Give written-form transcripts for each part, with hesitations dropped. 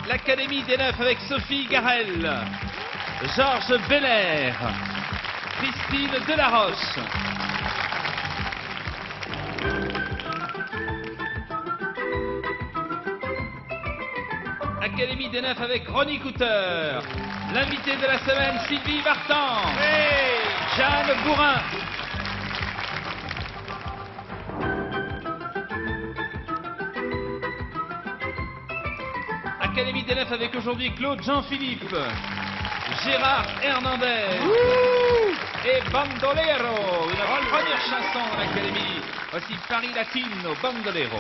l'Académie des Neufs avec Sophie Garel, Georges Belair, Christine Delaroche. Académie des Neufs avec Ronnie Couteur, l'invité de la semaine Sylvie Vartan, Jeanne Bourrin. Académie des Neufs avec aujourd'hui Claude Jean-Philippe, Gérard Hernandez et Bandolero, une première chanson de l'Académie. Voici Paris Latino, Bandolero.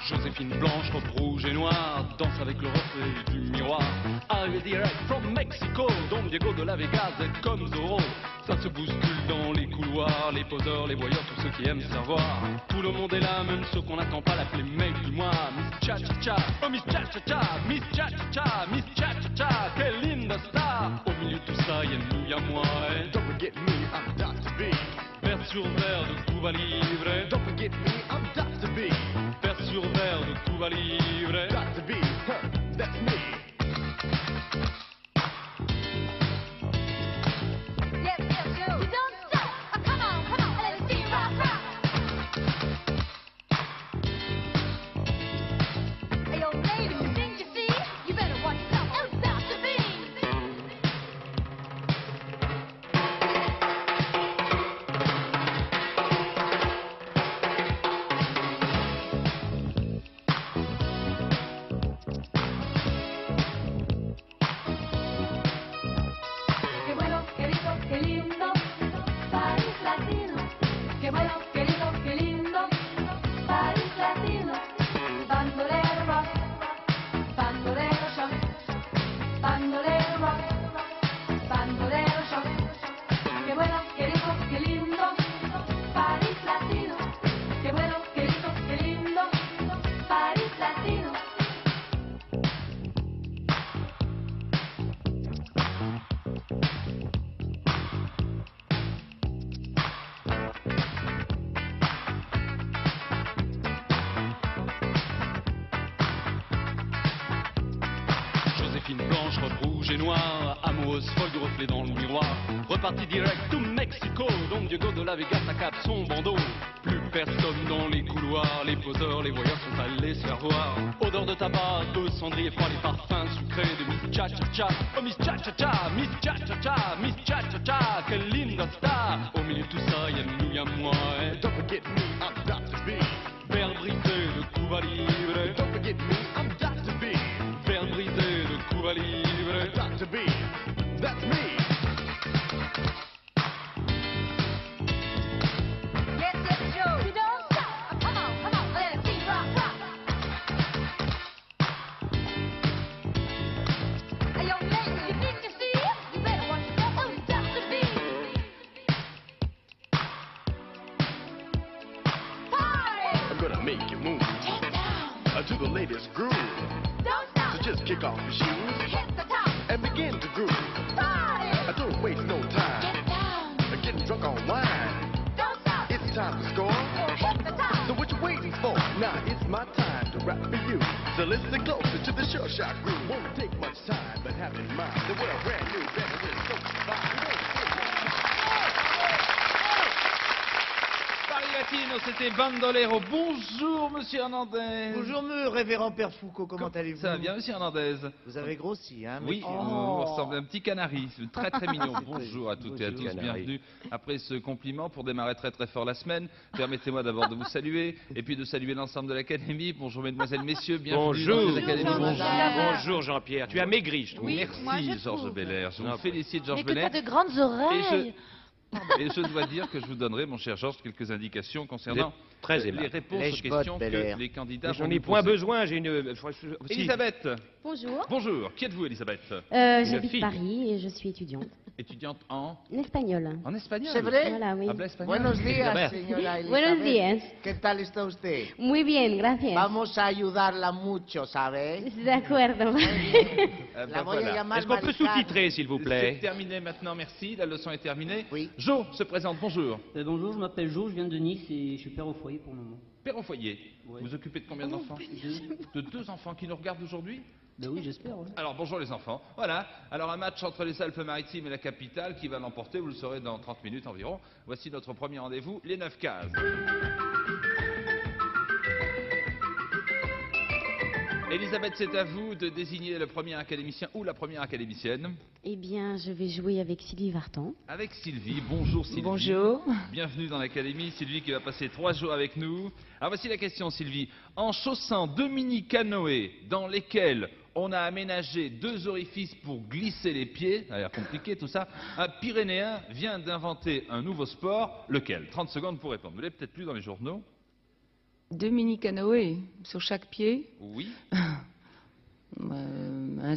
Joséphine blanche, robe rouge et noire, danse avec le reflet du miroir. Arrivé direct from Mexico, Don Diego de la Vegas, est comme Zorro. Ça se bouscule dans les couloirs, les poseurs, les voyeurs, tous ceux qui aiment savoir. Tout le monde est là, même ceux qu'on n'attend pas, l'appeler mec du mois. Miss Cha-Cha-Cha, oh Miss Cha-Cha-Cha, Miss Cha-Cha-Cha, Miss Cha-Cha-Cha, quelle linda star. Au milieu de tout ça, y'a nous, y'a moi, et don't forget me, I'm Dr. B. Verre sur verre de Cuba Libre, don't forget me, I'm Dr. B. Verre sur verre de Cuba Libre, Dr. B, that's me. Blanche, robe rouge et noire, amoureuse folle du reflet dans le miroir. Reparti direct to Mexico, Don Diego de la Vegas accable son bandeau. Plus personne dans les couloirs, les poseurs, les voyeurs sont allés se faire voir. Odeur de tabac, de cendrier froid, les parfums sucrés de Miss Cha-Cha-Cha. Oh Miss Cha-Cha-Cha, Miss Cha-Cha-Cha, Miss Cha-Cha-Cha, quelle linda star. Au milieu de tout ça, y'a nous, y'a moi, et don't forget me, I'm Dr. B. Verre brisé de Cuba Libre, don't forget me, I'm Dr. B. Verre brisé de Cuba Libre, Dr. B, that's me. Gonna make you move to the latest groove. Don't stop. So just kick off your shoes Hit the top. and begin to groove. Party. Don't waste no time Get down. getting drunk on wine. Don't stop. It's time to score. Hit the top. So what you waiting for? Now it's my time to rap for you. So listen closer to the Sure Shot groove. Won't take much time, but have in mind that what a brand new better is so fine. Paris Latino, c'était Bandolero. Bonjour, monsieur Hernandez. Bonjour, révérend Père Foucault, comment allez-vous? Ça va bien, monsieur Hernandez? Vous avez grossi, hein? Oui, monsieur. vous ressemblez à un petit canari. C'est très très mignon. C'est Bonjour à toutes et à tous, Bonjour, canari. bienvenue. Après ce compliment, pour démarrer très très fort la semaine, permettez-moi d'abord de vous saluer et puis de saluer l'ensemble de l'Académie. Bonjour mesdemoiselles, messieurs, bienvenue Bonjour. dans cette Académie. Bonjour. Bonjour Jean-Pierre, tu as maigri, je trouve. Oui, moi, Merci je Georges trouve. Belair. Je vous Ah, félicite Georges Mais que t'as Belair. de grandes oreilles. Et je dois dire que je vous donnerai, mon cher Georges, quelques indications concernant Très les aimable. réponses aux Lèche-botte, questions Belair. que les candidats Mais vont j'en ai nous point poser. besoin, j'ai une... si. Elisabeth, Bonjour, bonjour. Qui êtes-vous, Elisabeth? j'habite fille. Paris et je suis étudiante Étudiante en espagnol. espagnol. C'est vrai? Voilà, oui. Habla espagnol. Buenos días, Elisabeth. señora Elizabeth. Buenos días. ¿Qué tal está usted? Muy bien, gracias. Vamos a ayudarla mucho, ¿sabe? De acuerdo. Ah, La bah, voy a voilà. llamar Est-ce qu'on peut Maricarmen. sous-titrer, s'il vous C'est plaît? terminé maintenant, merci. La leçon est terminée. Oui. Jo se présente, bonjour. Bonjour, je m'appelle Jo, je viens de Nice et je suis père au foyer pour le moment. Père au foyer, Ouais. vous occupez de combien d'enfants? De 2 enfants qui nous regardent aujourd'hui? Ben oui, j'espère. Ouais. Alors bonjour les enfants. Voilà, alors un match entre les Alpes-Maritimes et la capitale, qui va l'emporter, vous le saurez dans 30 minutes environ. Voici notre premier rendez-vous, les 9 cases. Elisabeth, c'est à vous de désigner le premier académicien ou la première académicienne. Eh bien, je vais jouer avec Sylvie Vartan. Avec Sylvie. Bonjour Sylvie. Bonjour. Bienvenue dans l'académie. Sylvie qui va passer 3 jours avec nous. Alors voici la question Sylvie. En chaussant 2 mini-canoës dans lesquels on a aménagé 2 orifices pour glisser les pieds, ça a l'air compliqué tout ça, un Pyrénéen vient d'inventer un nouveau sport. Lequel? 30 secondes pour répondre. Vous l'avez peut-être lu dans les journaux. 2 mini-canoës sur chaque pied. Oui. Un-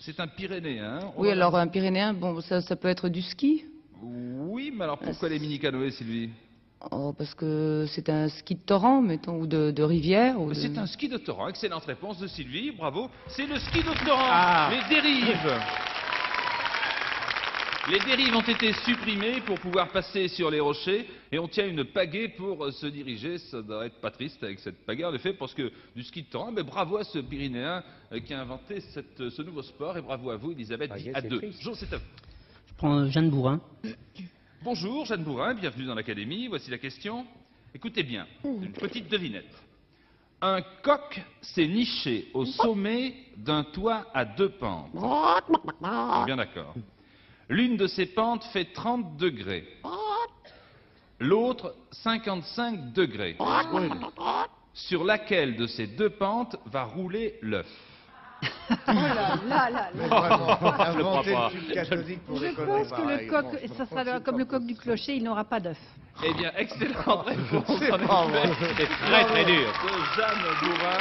C'est un Pyrénéen. On Oui, en a- alors un Pyrénéen, bon, ça peut être du ski. Oui, mais alors pourquoi les mini-canoës Sylvie? Oh, parce que c'est un ski de torrent, mettons, ou de rivière. Ou de- C'est un ski de torrent. Excellente réponse de Sylvie, bravo. C'est le ski de torrent. Ah. Les dérives. Les dérives ont été supprimées pour pouvoir passer sur les rochers et on tient une pagaie pour se diriger. Ça doit être pas triste avec cette pagaie en effet parce que du ski de torrent, mais bravo à ce Pyrénéen qui a inventé ce nouveau sport et bravo à vous Elisabeth Pagaie, à c'est 2. triste. Jo, c'est à vous. Je prends Jeanne Bourrin. Bonjour Jeanne Bourrin, bienvenue dans l'académie. Voici la question. Écoutez bien, une petite devinette. Un coq s'est niché au sommet d'un toit à 2 pentes. On est bien d'accord. L'une de ces pentes fait 30 degrés. L'autre 55 degrés. Sur laquelle de ces 2 pentes va rouler l'œuf? Mais vraiment, inventer pas. le tube catholique pour des Je conneries pense que le pareilles, coq, franchement, ça sera c'est comme pas le coq du possible. clocher, il n'aura pas d'œuf. Eh bien, excellente réponse. C'est en pas effet. vrai. C'est très très dur. De Jeanne Bourrin.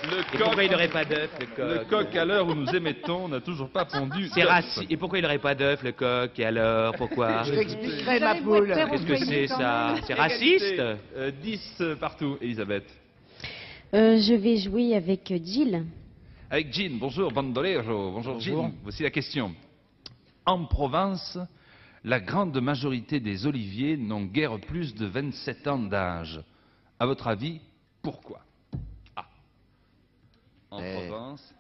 Le Et pourquoi il coq, n'aurait pas d'œuf, le coq? le coq, à l'heure où nous émettons, n'a toujours pas pondu. C'est d'œuf. raciste. Et pourquoi il n'aurait pas d'œuf, le coq? Et alors, pourquoi? Je t'expliquerai, Vous ma allez vous poule. faire Qu'est-ce que c'est ça? C'est raciste? 10 partout, Elisabeth. Je vais jouer avec Jill. Avec Jean, bonjour Bandolero, bonjour Jean. Voici la question. En Provence, la grande majorité des oliviers n'ont guère plus de 27 ans d'âge. À votre avis, pourquoi? Ah. En Provence,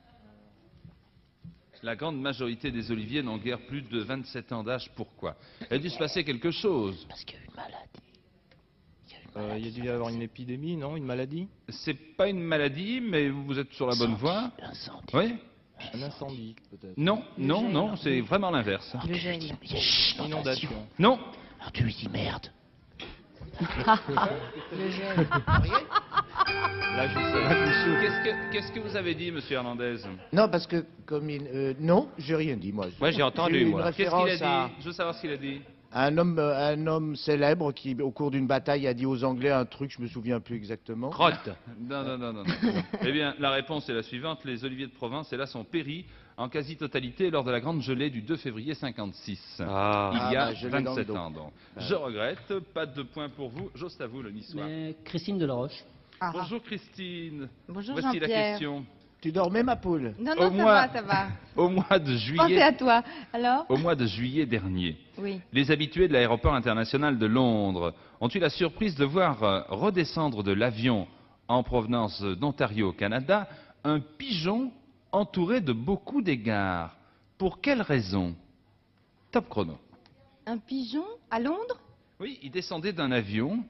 la grande majorité des oliviers n'ont guère plus de 27 ans d'âge. Pourquoi? Il a dû se passer quelque chose. Parce qu'il y a une maladie. Il y a dû y avoir une épidémie, non? Une maladie? C'est pas une maladie, mais vous êtes sur la bonne voie. L'incendie. Oui? Un incendie, peut-être? Non, non, non, c'est vraiment l'inverse. Le gène. Inondation. Non, Alors tu lui dis merde. Là, je sais. qu'est-ce que vous avez dit, monsieur Hernandez? Non, parce que comme il... non, j'ai rien dit, moi. Moi, j'ai entendu, eu une moi. Qu'est-ce qu'il référence a à dit? Je veux savoir ce qu'il a dit. un homme célèbre qui, au cours d'une bataille, a dit aux Anglais un truc, je me souviens plus exactement. Crotte. Non, non, non, non. non. Eh bien, la réponse est la suivante. Les oliviers de Provence, hélas, ont péri en quasi-totalité lors de la grande gelée du 2 février 56. Ah. Il y a bah, gelée dans le 27 dos. ans, donc. Je regrette, pas de points pour vous. Juste à vous, le niçois. Mais Christine Delaroche. Bonjour Christine. Bonjour Voici la Jean-Pierre. question. Tu dormais, ma poule? Non, Au non, mois- ça va. Au mois de Pensez juillet, à toi. Alors au mois de juillet dernier, Oui. les habitués de l'aéroport international de Londres ont eu la surprise de voir redescendre de l'avion en provenance d'Ontario au Canada un pigeon entouré de beaucoup d'égards. Pour quelle raison? Top chrono. Un pigeon à Londres Oui, il descendait d'un avion.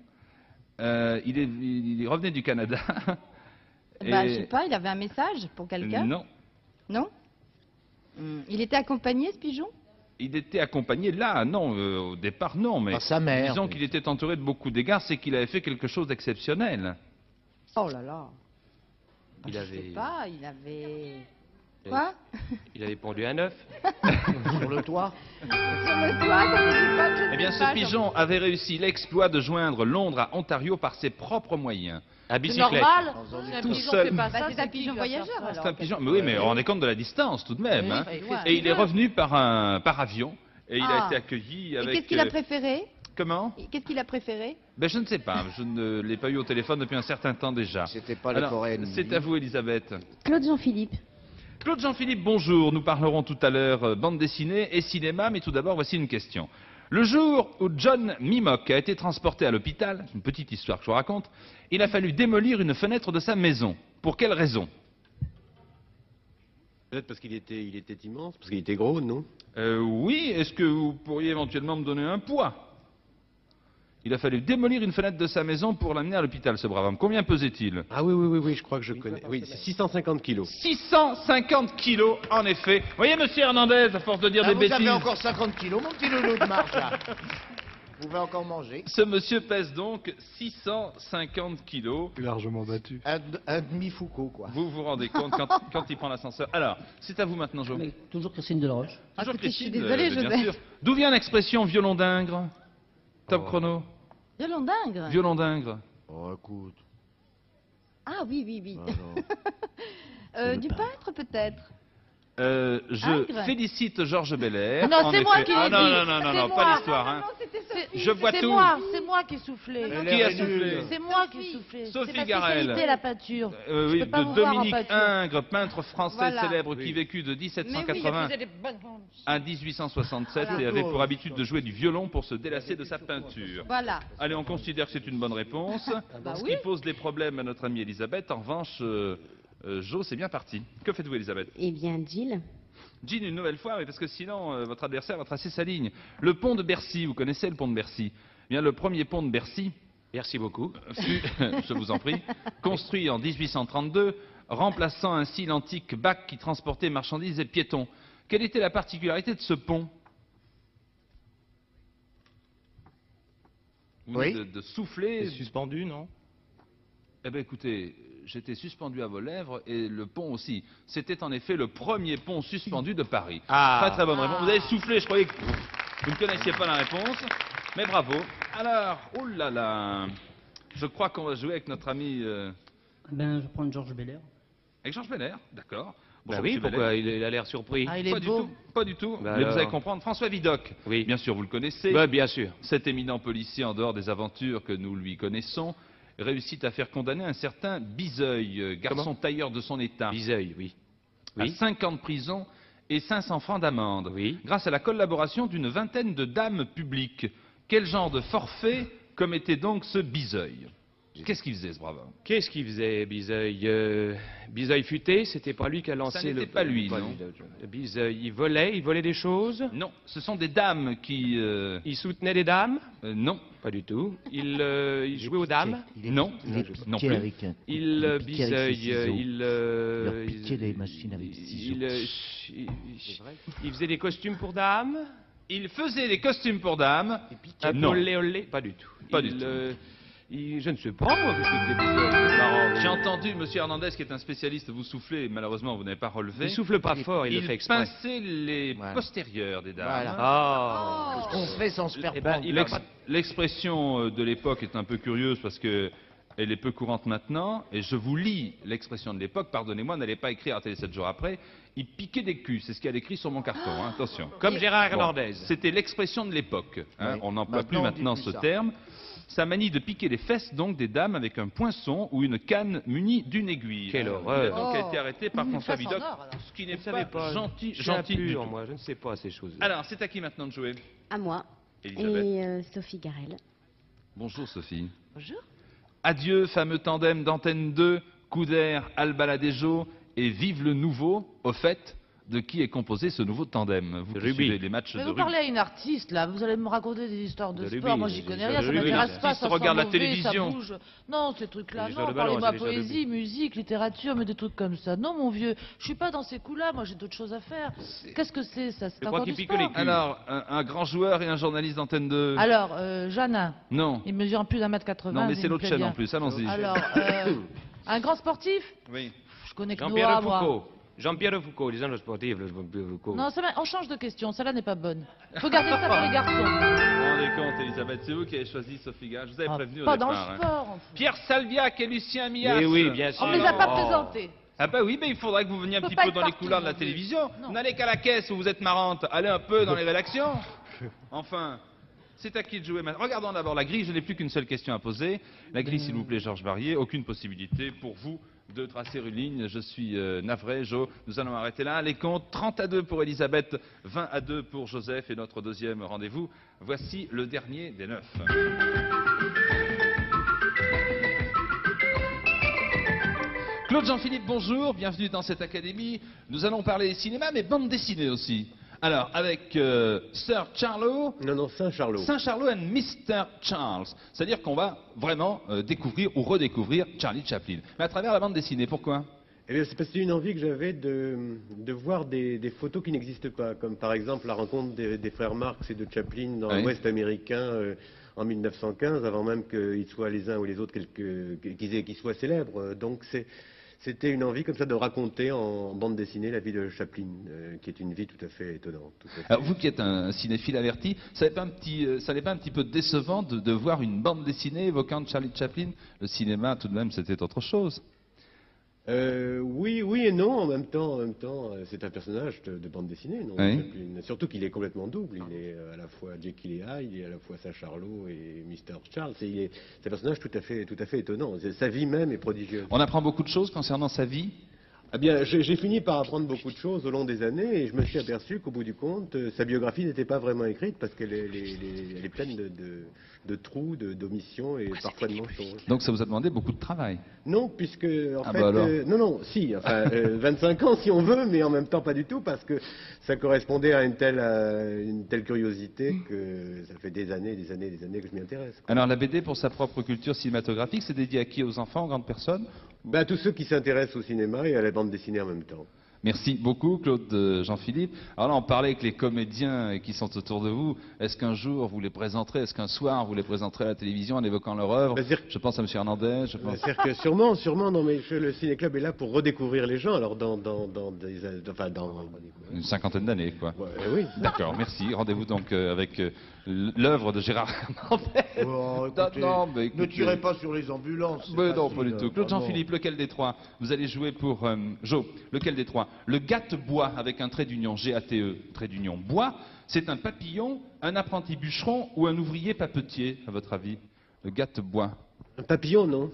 Il revenait du Canada. Bah, je sais pas, il avait un message pour quelqu'un? Non. Non. Il était accompagné, ce pigeon? Il était accompagné là, non, au départ non, mais Par sa mère. disons qu'il était entouré de beaucoup d'égards, c'est qu'il avait fait quelque chose d'exceptionnel. Oh là là. Il Je sais avait, pas, il avait... Quoi? il avait pondu un œuf. Sur le toit. Sur le toit, quand il dit pas, je Eh bien, sais ce pas, pigeon avait réussi l'exploit de joindre Londres à Ontario par ses propres moyens. À C'est bicyclette. normal. Dans un Si un Tout pigeon seul. fait pas Bah, ça, c'est un qui pigeon va faire voyageur, ça alors. C'est un pigeon, mais oui, mais rendez compte de la distance tout de même. Hein. Oui, ouais. Et il est revenu par avion et il a Ah. été accueilli Et avec. qu'est-ce qu'il a préféré? Comment? Et qu'est-ce qu'il a préféré? Ben je ne sais pas, je ne l'ai pas eu au téléphone depuis un certain temps déjà. C'était pas les Alors, forêts ennemies. c'est à vous, Elisabeth. Claude Jean-Philippe. Claude Jean-Philippe, bonjour. Nous parlerons tout à l'heure bande dessinée et cinéma, mais tout d'abord, voici une question. Le jour où John Mimock a été transporté à l'hôpital, c'est une petite histoire que je vous raconte, il a fallu démolir une fenêtre de sa maison. Pour quelle raison? Peut-être parce qu'il était immense, parce qu'il était gros, non? Oui, est-ce que vous pourriez éventuellement me donner un poids? Il a fallu démolir une fenêtre de sa maison pour l'amener à l'hôpital, ce brave homme. Combien pesait-il? Ah oui, je crois que je connais. Oui, c'est 650 kilos. 650 kilos, en effet. Vous voyez, monsieur Hernandez, à force de dire des Vous bêtises... avez encore 50 kilos, mon petit loulou de marche, là. Vous pouvez encore manger. Ce monsieur pèse donc 650 kilos. Largement battu. Un demi-Foucault, quoi. Vous vous rendez compte quand il prend l'ascenseur. Alors, c'est à vous maintenant, Jo. Mais toujours Christine Delaroche. Toujours écoutez, je suis Christine, désolée, bien Joseph. sûr. D'où vient l'expression violon d'Ingres? Top chrono. Violon d'Ingres. Violon d'Ingres. Oh, écoute. Ah oui, oui, oui. Alors. Du peintre, peut-être? Je Ingres. félicite Georges Belair. Non, en c'est moi effet. qui Ah, l'ai non, dit. non, non, non, C'est non, moi. pas l'histoire. Hein. Je vois tout. C'est moi qui ai soufflé. Qui a soufflé? C'est moi qui ai soufflé. Sophie C'est ma Garel. spécialité, la peinture. Oui, peux pas de vous voir en Dominique peinture. Ingres, peintre français Voilà. célèbre qui vécut de 1780 à 1867 et avait pour habitude de jouer du violon pour se délasser de sa peinture. Voilà. Allez, on considère que c'est une bonne réponse. Bah Ce oui. qui pose des problèmes à notre amie Elisabeth. En revanche, Jo, c'est bien parti. Que faites-vous, Elisabeth? Eh bien, Jill. Jean, une nouvelle fois, oui, parce que sinon, votre adversaire va tracer sa ligne. Le pont de Bercy, vous connaissez le pont de Bercy? Eh bien, le premier pont de Bercy Merci beaucoup. fut, je vous en prie, construit en 1832, remplaçant ainsi l'antique bac qui transportait marchandises et piétons. Quelle était la particularité de ce pont? Vous Oui. venez de souffler. C'est suspendu, non? Eh bien, écoutez, j'étais suspendu à vos lèvres et le pont aussi. C'était en effet le premier pont suspendu de Paris. Ah. Très très bonne réponse. Vous avez soufflé, je croyais que vous ne connaissiez pas la réponse, mais bravo. Alors, oh là là, je crois qu'on va jouer avec notre ami, Ben, je prends Georges Belair. avec Georges Belair, d'accord. Bah Bonjour, oui, monsieur pourquoi Belair. il a l'air surpris? Ah, il est Pas du beau. tout, pas du tout. Bah Mais vous alors. allez comprendre, François Vidocq. Oui. Bien sûr, vous le connaissez. Bah, bien sûr. Cet éminent policier, en dehors des aventures que nous lui connaissons, réussit à faire condamner un certain Bizeuil, garçon Comment tailleur de son état, Bizeuil, oui. à Oui. 5 ans de prison et 500 francs d'amende, Oui. grâce à la collaboration d'une vingtaine de dames publiques. Quel genre de forfait commettait donc ce Bizeuil? Qu'est-ce qu'il faisait, ce brave homme? Qu'est-ce qu'il faisait, Bizeuil? Bizeuil futé, c'était pas lui qui a lancé Ça n'était le... pas lui, non. Bizeuil, il volait des choses? Non, ce sont des dames qui... Il soutenait des dames? non, Pas du tout. Il jouait aux dames? non, Il est non piqué plus. avec un... Il, piqué avec ses Bizeuil, ciseaux. il... leur piquait les machines avec des ciseaux. Il faisait des costumes pour dames? Il faisait des costumes pour dames. Un peu Non. olé olé? Pas du tout. Pas du tout. Je ne sais pas, moi, qu'est-ce que c'est Bizeuil? C'est marrant. J'ai entendu monsieur Hernandez, qui est un spécialiste, vous souffler, malheureusement vous n'avez pas relevé. Il souffle pas fort, il le fait exprès. pinçait les Voilà. postérieurs des dames. Voilà. Ah. On fait sans se faire Eh ben, prendre. il a- L'expression de l'époque est un peu curieuse parce que elle est peu courante maintenant, et je vous lis l'expression de l'époque, pardonnez-moi, n'allez pas écrire à Télé 7 jours après, il piquait des culs, c'est ce qu'il y a écrit sur mon carton, hein, attention. Comme Gérard Bon, Hernandez. C'était l'expression de l'époque, hein, Oui. on n'emploie plus Maintenant, on dit maintenant plus ce ça. terme. Sa manie de piquer les fesses donc des dames avec un poinçon ou une canne munie d'une aiguille. Quelle Il horreur. a donc Oh. été arrêté par Une François fesse en Vidocq, or, alors. ce qui n'est Je ne savais pas pas. gentil, Je suis gentil du impur, tout. moi, je ne sais pas ces choses. Alors, c'est à qui maintenant de jouer? À moi. Elisabeth. Et Sophie Garel. Bonjour Sophie. Bonjour. Adieu fameux tandem d'Antenne 2, Couder, Albaladejo et vive le nouveau. Au fait, De qui est composé ce nouveau tandem? Vous qui suivez les matchs Mais de vous rugby. parlez à une artiste, là. Vous allez me raconter des histoires de sport. rugby, Moi, j'y je- connais je- rien. je- Ça rugby, m'intéresse les pas. Ça artistes regardent la sent mauvais, télévision. ça bouge. Non, ces trucs-là. Les joueurs Non, de ballon, parlez-moi c'est les joueurs de poésie, musique, littérature, mais des trucs comme ça. Non, mon vieux, je suis pas dans ces coups-là. Moi, j'ai d'autres choses à faire. Qu'est-ce que c'est, ça? C'est crois encore qu'il du pique sport. les culs. Alors, un grand joueur et un journaliste d'antenne 2. Alors, Jeannin, Non. il mesure plus d'1m80. Non, mais il c'est me l'autre plaît chaîne bien. en plus, allons-y. Alors, un grand sportif? Oui. Je connais que Jean-Pierre Noah, moi. Foucault. Jean-Pierre Foucault, les anges sportifs, là, Jean-Pierre Foucault. Non, on change de question. Celle-là n'est pas bonne. Faut garder ça pour les garçons. Vous vous rendez compte, Elisabeth, c'est vous qui avez choisi Sophie Gage. Je vous avais Ah, prévenu au pas dans départ. le hein. sport. Enfin. Pierre Salviac et Lucien Mias. Eh oui, bien sûr. On ne les a pas Oh. présentés. Ah bah oui, mais il faudrait que vous veniez un peut petit pas peu être dans les partout, couloirs de la mon vieux. télévision. Non. Vous n'allez qu'à la caisse où vous êtes marrante. Allez un peu dans les rédactions. Enfin, c'est à qui de jouer maintenant. Regardons d'abord la grille. Je n'ai plus qu'une seule question à poser. La grille, s'il vous plaît, Georges Barrier. Aucune possibilité pour vous de tracer une ligne. Je suis navré, Jo. Nous allons arrêter là. Les comptes 30-2 pour Elisabeth, 20-2 pour Joseph et notre deuxième rendez-vous. Voici le dernier des 9. Claude Jean-Philippe, bonjour, bienvenue dans cette académie. Nous allons parler cinéma, mais bande dessinée aussi. Alors, avec Sir Charlot, Non, Saint-Charlot. Saint-Charlot and Mr. Charles. C'est-à-dire qu'on va vraiment découvrir ou redécouvrir Charlie Chaplin. Mais à travers la bande dessinée, pourquoi? Eh bien, c'est parce que c'est une envie que j'avais de voir des photos qui n'existent pas, comme par exemple la rencontre des frères Marx et de Chaplin dans Oui. l'Ouest américain en 1915, avant même qu'ils soient les uns ou les autres qu'ils soient célèbres. Donc c'était une envie comme ça de raconter en bande dessinée la vie de Chaplin, qui est une vie tout à fait étonnante. Tout à fait. Alors, vous qui êtes un cinéphile averti, ça n'est pas un petit peu décevant de voir une bande dessinée évoquant Charlie Chaplin? Le cinéma, tout de même, c'était autre chose. Oui et non, en même temps, c'est un personnage de bande dessinée, non, Oui. Chaplin. Surtout qu'il est complètement double. Il est à la fois Jekyll et Hyde, il est à la fois Saint-Charlot et Mr. Charles. C'est un personnage tout à fait étonnant. Sa vie même est prodigieuse. On apprend beaucoup de choses concernant sa vie. Eh bien, j'ai fini par apprendre beaucoup de choses au long des années et je me suis aperçu qu'au bout du compte, sa biographie n'était pas vraiment écrite parce qu'elle est pleine de trous, d'omissions et parfois de mensonges. Donc ça vous a demandé beaucoup de travail. Non, puisque en Ah fait, bah alors. non, si, enfin 25 ans si on veut, mais en même temps pas du tout parce que ça correspondait à une telle curiosité que ça fait des années que je m'y intéresse. Alors la BD, pour sa propre culture cinématographique, c'est dédié à qui? Aux enfants, aux grandes personnes? Ben, tous ceux qui s'intéressent au cinéma et à la bande dessinée en même temps. Merci beaucoup, Claude Jean-Philippe. Alors là, on parlait avec les comédiens qui sont autour de vous. Est-ce qu'un jour vous les présenterez? Est-ce qu'un soir vous les présenterez à la télévision en évoquant leur œuvre? Je pense à M. Hernandez. Je pense... C'est-à-dire que sûrement, non, mais le Ciné-Club est là pour redécouvrir les gens. Alors dans une cinquantaine d'années, quoi. Oui. D'accord, merci. Rendez-vous donc avec l'œuvre de Gérard Hernandez. Oh, écoutez, Non, mais ne écoutez. tirez pas sur les ambulances. c'est Mais non, facile, pas du tout. Claude vraiment. Jean-Philippe, lequel des trois? Vous allez jouer pour Jo. Lequel des trois? Le Gatte-Bois avec un trait d'union, G-A-T-E, trait d'union. Bois, c'est un papillon, un apprenti bûcheron ou un ouvrier papetier, à votre avis? Le Gatte-Bois. Un papillon, non?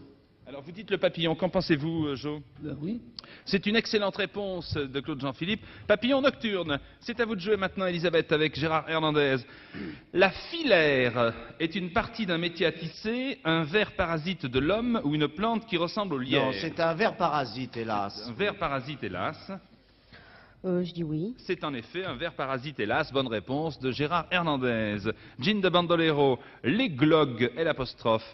Alors vous dites le papillon, qu'en pensez-vous, Jo? Oui. C'est une excellente réponse de Claude Jean-Philippe. Papillon nocturne. C'est à vous de jouer maintenant, Elisabeth, avec Gérard Hernandez. La filaire est une partie d'un métier à tisser, un ver parasite de l'homme ou une plante qui ressemble au lierre. Non, c'est un ver parasite, hélas. Un ver parasite, hélas. Je dis oui. C'est en effet un ver parasite, hélas. Bonne réponse de Gérard Hernandez. Jean de Bandolero. L'églogue, L',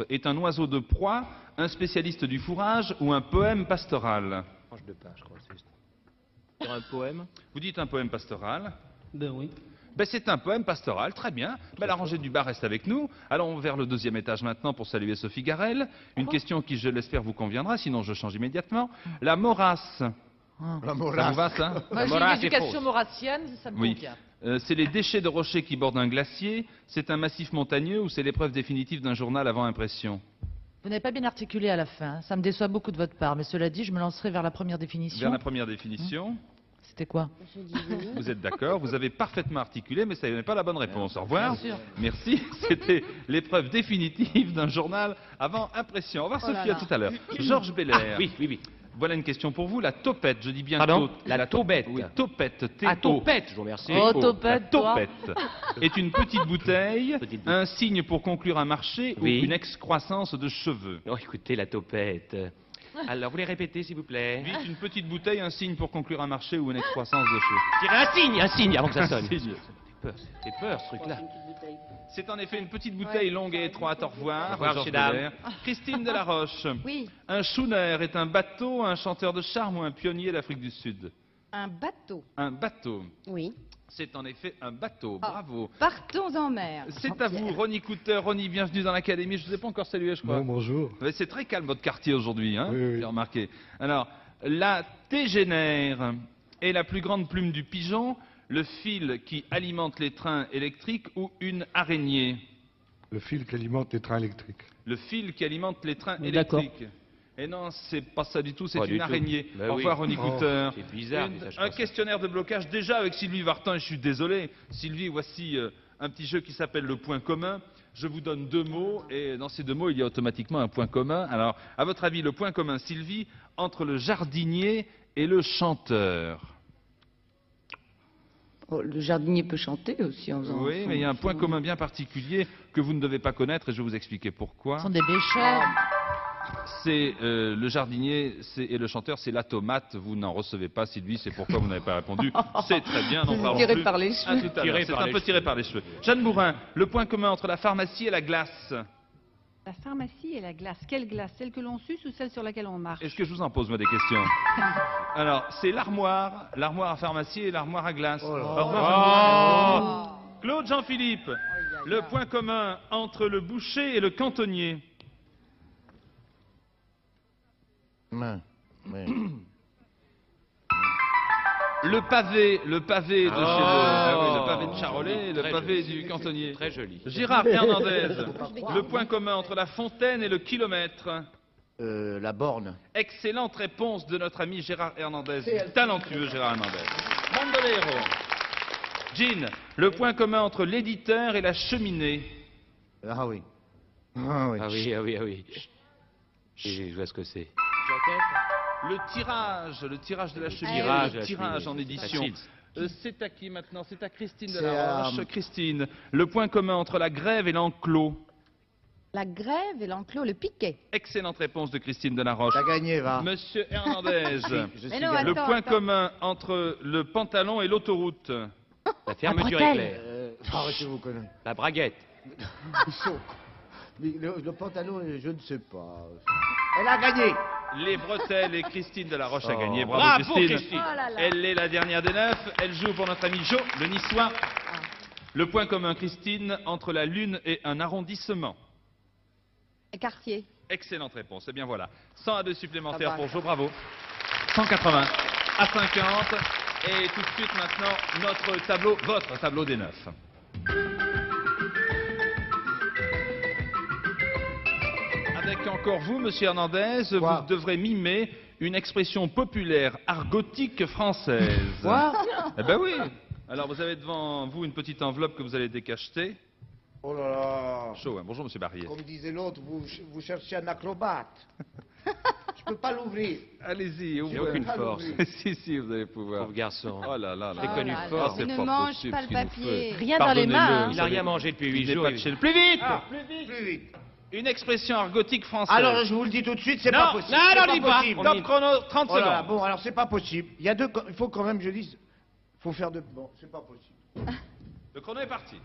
est un oiseau de proie, un spécialiste du fourrage ou un poème pastoral? Tranche de pain, je crois, c'est juste. Sur un poème. Vous dites un poème pastoral? Ben oui. Ben, c'est un poème pastoral, très bien. Ben, la rangée du bar reste avec nous. Allons vers le deuxième étage maintenant pour saluer Sophie Garel. Une question qui, je l'espère, vous conviendra, sinon je change immédiatement. La morasse. La Ça morasse. vous va, ça? Moi, j'ai une éducation maurassienne, ça me Oui. convient. C'est les déchets de rochers qui bordent un glacier, c'est un massif montagneux ou c'est l'épreuve définitive d'un journal avant impression? Vous n'avez pas bien articulé à la fin. Ça me déçoit beaucoup de votre part. Mais cela dit, je me lancerai vers la première définition. Vers la première définition. C'était quoi? Je dis oui. Vous êtes d'accord, vous avez parfaitement articulé, mais ça n'est pas la bonne réponse. Au revoir. Bien sûr. Merci. C'était l'épreuve définitive d'un journal avant impression. Au revoir, Oh là Sophie, là. à tout à l'heure. Georges Belair. Oui. Voilà une question pour vous. La topette, je dis bien Pardon? la taubette. Oui, topette. T-O. Ah, topette, je vous remercie. Oh, La topette, toi. topette est une petite bouteille, Petite bouteille. un signe pour conclure un marché Oui. ou une excroissance de cheveux. Oh, écoutez, la topette. Alors, vous les répétez, s'il vous plaît. Vite, une petite bouteille, un signe pour conclure un marché ou une excroissance de cheveux. Tirez un signe avant que ça sonne. Un signe. C'est peur, ce truc-là. C'est en effet une petite bouteille longue et étroite. Au revoir. Au revoir, Georges mesdames. Belair. Christine Delaroche. Oui. Un schooner est un bateau, un chanteur de charme ou un pionnier d'Afrique du Sud? Un bateau. Un bateau. Oui. C'est en effet un bateau. Ah. Bravo. Partons en mer. C'est à vous, Ronnie Cooter. Ronnie, bienvenue dans l'académie. Je ne vous ai pas encore salué, je crois. Non, bonjour. Ouais, c'est très calme votre quartier aujourd'hui, hein, Oui, oui. j'ai remarqué. Alors, la tégénère est la plus grande plume du pigeon, le fil qui alimente les trains électriques ou une araignée? Le fil qui alimente les trains électriques. Le fil qui alimente les trains Oui, d'accord. électriques. Et non, c'est pas ça du tout, c'est Pas une du tout. araignée. Ben Au oui. revoir, Ronnie Oh, Cooter. c'est bizarre, mais ça, je Un pense. questionnaire de blocage déjà avec Sylvie Vartan, et je suis désolé. Sylvie, voici un petit jeu qui s'appelle le point commun. Je vous donne 2 mots, et dans ces 2 mots, il y a automatiquement un point commun. Alors, à votre avis, le point commun, Sylvie, entre le jardinier et le chanteur? Oh, le jardinier peut chanter aussi en faisant. Oui, mais il y a un point commun bien particulier que vous ne devez pas connaître, et je vais vous expliquer pourquoi. Ce sont des bêcheurs. C'est le jardinier et le chanteur, c'est la tomate. Vous n'en recevez pas, Sylvie, c'est pourquoi vous n'avez pas répondu. C'est très bien, n'en parlons Tiré plus. par les À cheveux. tout à l'heure. C'est un peu tiré par les cheveux. Jeanne Bourrin, le point commun entre la pharmacie et la glace. La pharmacie et la glace. Quelle glace? Celle que l'on suce ou celle sur laquelle on marche? Est-ce que je vous en pose, moi, des questions? Alors, c'est l'armoire à pharmacie et l'armoire à glace. Au revoir, Jeanne Bourrin. Claude Jean-Philippe, le point commun entre le boucher et le cantonnier. Ouais. Le pavé de chez le pavé de Charolais et le Très pavé joli. du cantonnier. Très joli. Gérard Hernandez, le point commun entre la fontaine et le kilomètre. La borne. Excellente réponse de notre ami Gérard Hernandez. Talentueux Gérard Hernandez. Bandolero. Jean, le point commun entre l'éditeur et la cheminée. Ah oui. Ah oui. Ah oui, ah oui, ah oui. Je vois ce que c'est. Le tirage de la cheminée. Tirage Le à la tirage cheminée, en c'est édition. facile. C'est à qui maintenant? C'est à Christine C'est Delaroche. à- Christine, le point commun entre la grève et l'enclos. La grève et l'enclos, le piquet. Excellente réponse de Christine Delaroche. T'as gagné, va. Monsieur Hernandez, Je Mais suis non, gagnant. le attends, point attends. commun entre le pantalon et l'autoroute. La fermeture bretelle. éclair. Arrêtez vos conneries. La braguette. Mais le pantalon, je ne sais pas. Elle a gagné. Les bretelles et Christine Delaroche a Oh. gagné. Bravo, Bravo, Christine. Christine. Oh là là. Elle est la dernière des 9. Elle joue pour notre ami Jo, le Niçois. Le point commun, Christine, entre la Lune et un arrondissement. Quartier. Excellente réponse. Eh bien voilà. 100 à 2 supplémentaires Ah bah. pour Jo, bravo. 180 à 50. Et tout de suite maintenant, notre tableau, votre tableau des 9. Avec encore vous, monsieur Hernandez, Quoi? vous devrez mimer une expression populaire argotique française. Quoi? Eh ben oui. Alors vous avez devant vous une petite enveloppe que vous allez décacheter. Oh là là. Chaud, hein. Bonjour, monsieur Barrier. Comme disait l'autre, vous cherchez un acrobate. Je peux pas l'ouvrir. Allez-y, J'ai ouvrez. aucune force. Si, vous allez pouvoir. Pauvre garçon. Oh là là là. J'ai là. connu là fort. là. c'est Ne pas mange possible pas ce le qu'il nous papier. fait. Rien dans les mains, Pardonnez-le, hein. vous Il n'a savez. rien mangé depuis 8 Il n'est jours. pas de chez le plus vite. Plus vite. Une expression argotique française. Alors, je vous le dis tout de suite, c'est Non, pas possible. non, C'est non, dis pas. possible. Top chrono, 30 Oh là là, secondes. bon, alors c'est pas possible. Il y a deux. Il faut quand même que je dise. Faut faire de. Bon, c'est pas possible. Le chrono est parti.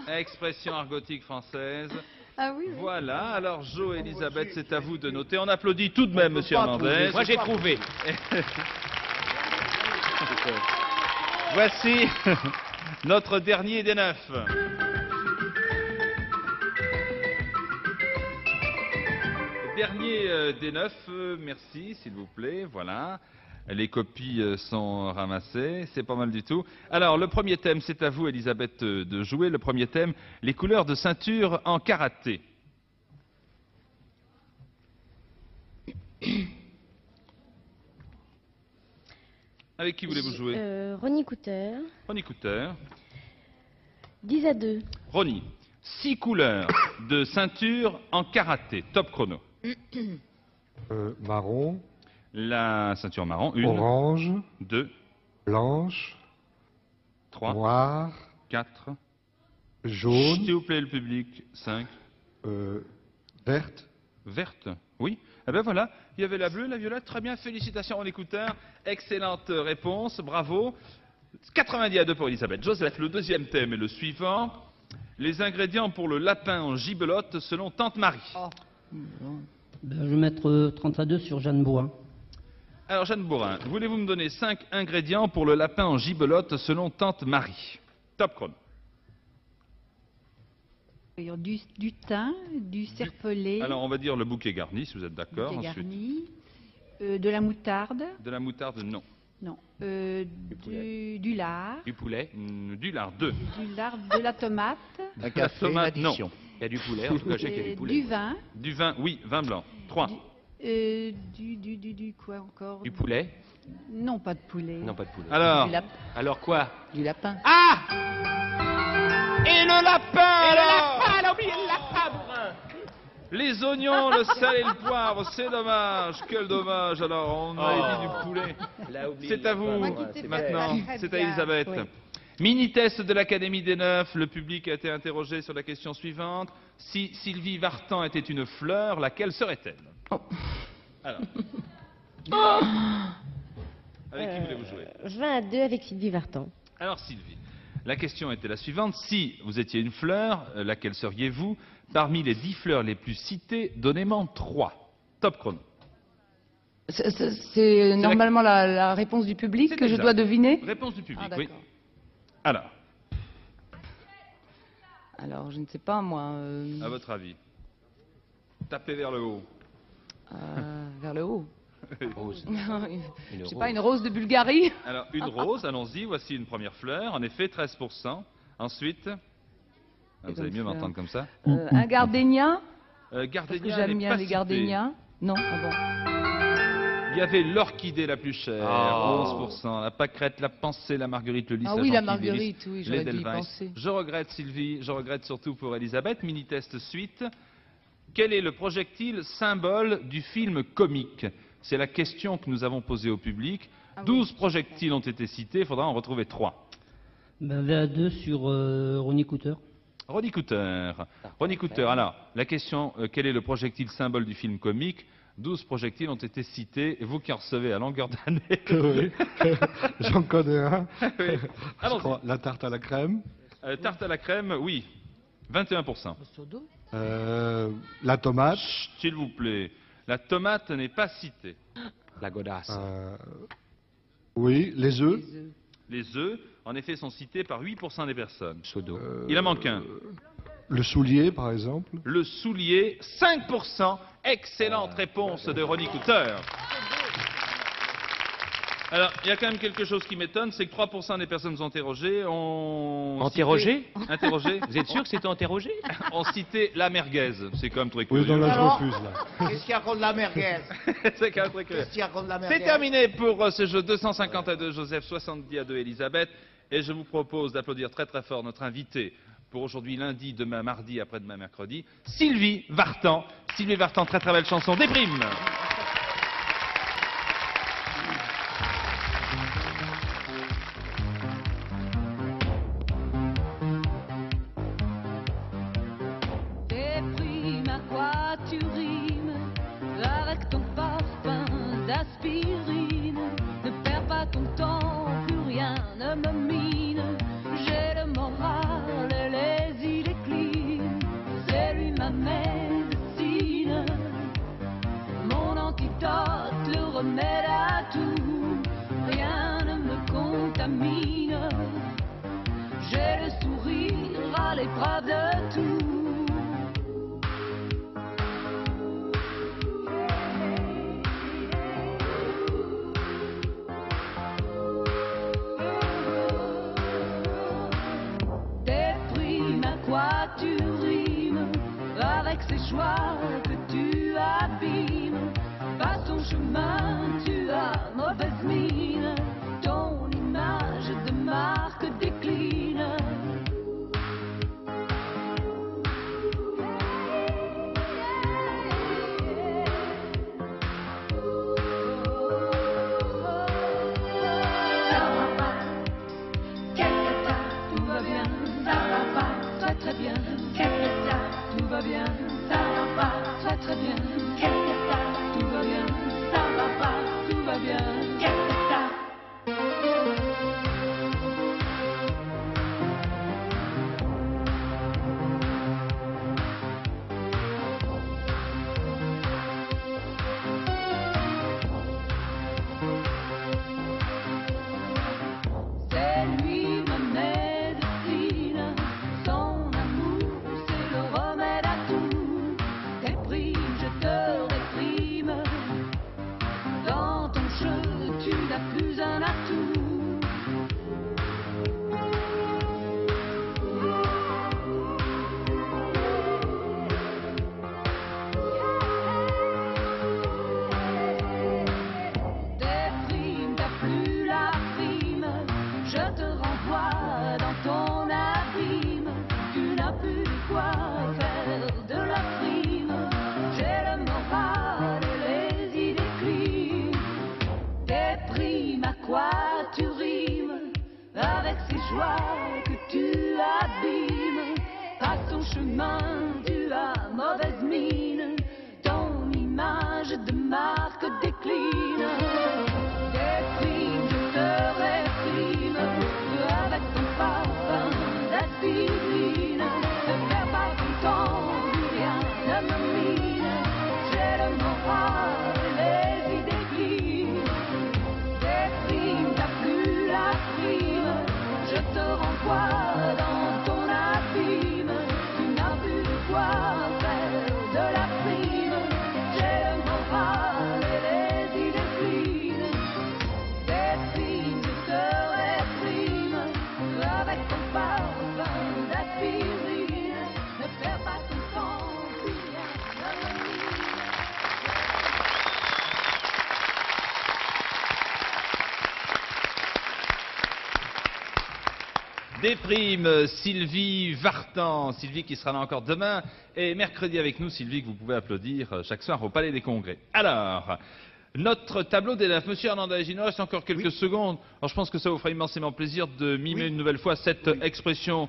Expression argotique française. Ah oui, oui. Voilà, alors Jo et Elisabeth, c'est à vous de noter. On applaudit tout de même, monsieur pas Hernandez. Moi, j'ai trouvé. Voici notre dernier des 9. Dernier des 9, merci s'il vous plaît, voilà. Les copies sont ramassées, c'est pas mal du tout. Alors, le premier thème, c'est à vous, Elisabeth, de jouer. Le premier thème, les couleurs de ceinture en karaté. Avec qui voulez-vous jouer Ronnie Cooter. Ronnie Cooter. 10 à 2. Ronnie, 6 couleurs de ceinture en karaté. Top chrono. Marron, La ceinture marron, 1, Orange, 2, blanche, 3, noire, 4, jaune, s'il vous plaît le public, 5, verte. verte, oui. Eh bien voilà, il y avait la bleue, la violette, très bien, félicitations aux écouteurs, excellente réponse, bravo. 90 à 2 pour Elisabeth. Joseph, le deuxième thème est le suivant. Les ingrédients pour le lapin en gibelotte selon Tante Marie. Ben, je vais mettre 30 à 2 sur Jeanne Bourrin. Alors Jeanne Bourrin, voulez-vous me donner 5 ingrédients pour le lapin en gibelotte selon Tante Marie? Top chrono. Du thym, du serpolet, Alors on va dire le bouquet garni, si vous êtes d'accord. du thé Ensuite, garni, de la moutarde, de la moutarde, non. non, du lard, Du poulet. Du lard, 2. du lard, de la tomate, Un café, une tomate, non. addition. Il y a du poulet, en tout cas, je sais qu'il y a du poulet. du vin, Du vin, oui, vin blanc. 3. du quoi encore? Du poulet. Non, pas de poulet. Non, pas de poulet. Alors, Alors quoi? Du lapin. et le lapin elle a oublié le lapin, Bourrin. Les oignons, le sel et le poivre, c'est dommage, quel dommage. Alors, on a dit du poulet. C'est à vous maintenant, c'est à Elisabeth. Mini-test de l'Académie des Neufs, le public a été interrogé sur la question suivante. Si Sylvie Vartan était une fleur, laquelle serait-elle? Alors. Avec qui voulez-vous jouer? 20 à 2 avec Sylvie Vartan. Alors Sylvie, la question était la suivante. Si vous étiez une fleur, laquelle seriez-vous? Parmi les 10 fleurs les plus citées, donnez-moi 3. Top chrono. C'est normalement la réponse du public C'est que je exact. dois deviner. Réponse du public, Ah, oui. d'accord. Alors, Je ne sais pas, moi. à votre avis? Tapez vers le haut. Vers le haut. Rose. Je sais pas, une rose de Bulgarie. Alors, une rose, allons-y, voici une première fleur. En effet, 13%. Ensuite, vous allez mieux fleur. m'entendre comme ça. Un gardénia. Parce que Gardénia j'aime n'est bien pas les cité. gardénias. Non, ah bon. Il y avait l'orchidée la plus chère, Oh. 11%. La pâquerette, la pensée, la marguerite, le lys, Ah oui, la marguerite, oui, j'aurais dû y penser. Je regrette Sylvie, je regrette surtout pour Elisabeth. Mini-test suite. Quel est le projectile symbole du film comique? C'est la question que nous avons posée au public. 12 projectiles ont été cités, il faudra en retrouver 3. Ben, VA2 sur Ronnie Cooter. Ronnie Cooter. Ronnie Cooter, alors, la question, quel est le projectile symbole du film comique? 12 projectiles ont été cités, et vous qui en recevez à longueur d'année. Oui, j'en connais un. Oui. Je Allons-y. crois, la tarte à la crème, Tarte à la crème, oui. 21%. la tomate, S'il vous plaît. La tomate n'est pas citée. La godasse. oui, les œufs, Les œufs, en effet, sont cités par 8% des personnes. Sodo. Il en manque un. le soulier par exemple. Le soulier, 5%. Excellente réponse de Ronnie Cooter. Alors, il y a quand même quelque chose qui m'étonne, c'est que 3% des personnes interrogées ont... Interrogé? Interrogées. Vous êtes sûr que c'était interrogé? Ont cité la merguez. C'est quand même très Oui, curieux. dans la je Alors, refuse là. Qu'est-ce qu'il y a contre la merguez? C'est quand même très curieux. Qu'est-ce qu'il y a contre la merguez? C'est terminé pour ce jeu 250 à 2, Joseph, 70 à 2, Elisabeth. Et je vous propose d'applaudir très très fort notre invité pour aujourd'hui, lundi, demain, mardi, après-demain, mercredi, Sylvie Vartan. Sylvie Vartan, très très belle chanson, Déprime. Déprime, à quoi tu rimes avec ton parfum d'aspirine? Ne perds pas ton temps, plus rien ne me mine. J'ai le moral et les idées clean. C'est lui ma médecine, mon antidote, le remède à tout. Rien ne me contamine. J'ai le sourire à l'épreuve de tout. Déprime, à quoi tu rimes avec ces choix que tu abîmes? Pas ton chemin, tu as mauvaise mine. Ton image de marque décline. quoi tu rimes, avec ces joies que tu abîmes. Passe ton chemin, tu as mauvaise mine, ton image de marque décline. Déprime, je te réprime, avec ton parfum d'aspirine. Ne perds pas ton temps, rien ne me mine. J'ai le moral et les idées clean. Déprime, t'as plus la prime, je te renvoie dans ton abîme. Tu n'as plus de quoi faire de la prime. J'ai le moral et les idées clean. Déprime, je te réprime, avec ton parfum d'aspirine. Ne perds pas ton temps, rien ne me mine. Déprime, Sylvie Vartan. Sylvie qui sera là encore demain et mercredi avec nous. Sylvie que vous pouvez applaudir chaque soir au Palais des Congrès. Alors, notre tableau d'élèves. Monsieur Hernandez, il nous reste encore quelques secondes. Alors, je pense que ça vous fera immensément plaisir de mimer une nouvelle fois cette expression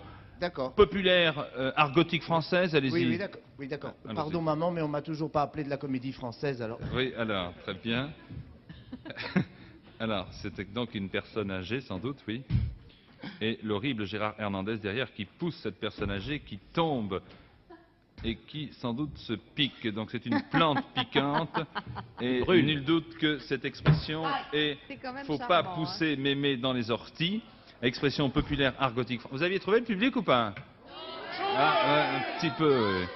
populaire argotique française. Allez-y. Oui, d'accord. Allons-y. Pardon maman, mais on m'a toujours pas appelé de la Comédie Française alors. Oui, alors, très bien. Alors, c'était donc une personne âgée, sans doute, oui. Et l'horrible Gérard Hernandez derrière qui pousse cette personne âgée qui tombe et qui sans doute se pique. Donc c'est une plante piquante et nul doute que cette expression est C'est quand même faut charmant, pas hein. pousser mémé dans les orties. Expression populaire argotique. Vous aviez trouvé le public ou pas? Ah, ouais, un petit peu. Oui.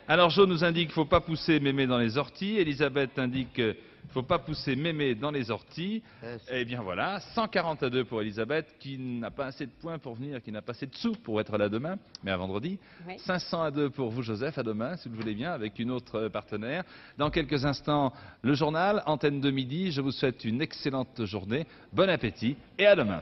Alors Jo nous indique faut pas pousser mémé dans les orties. Elisabeth indique faut pas pousser mémé dans les orties. Eh bien voilà, 140-2 pour Elisabeth qui n'a pas assez de points pour venir, qui n'a pas assez de sous pour être là demain, mais à vendredi. Oui. 500-2 pour vous Joseph, à demain si vous le voulez bien, avec une autre partenaire. Dans quelques instants, le journal, antenne de midi. Je vous souhaite une excellente journée, bon appétit et à demain.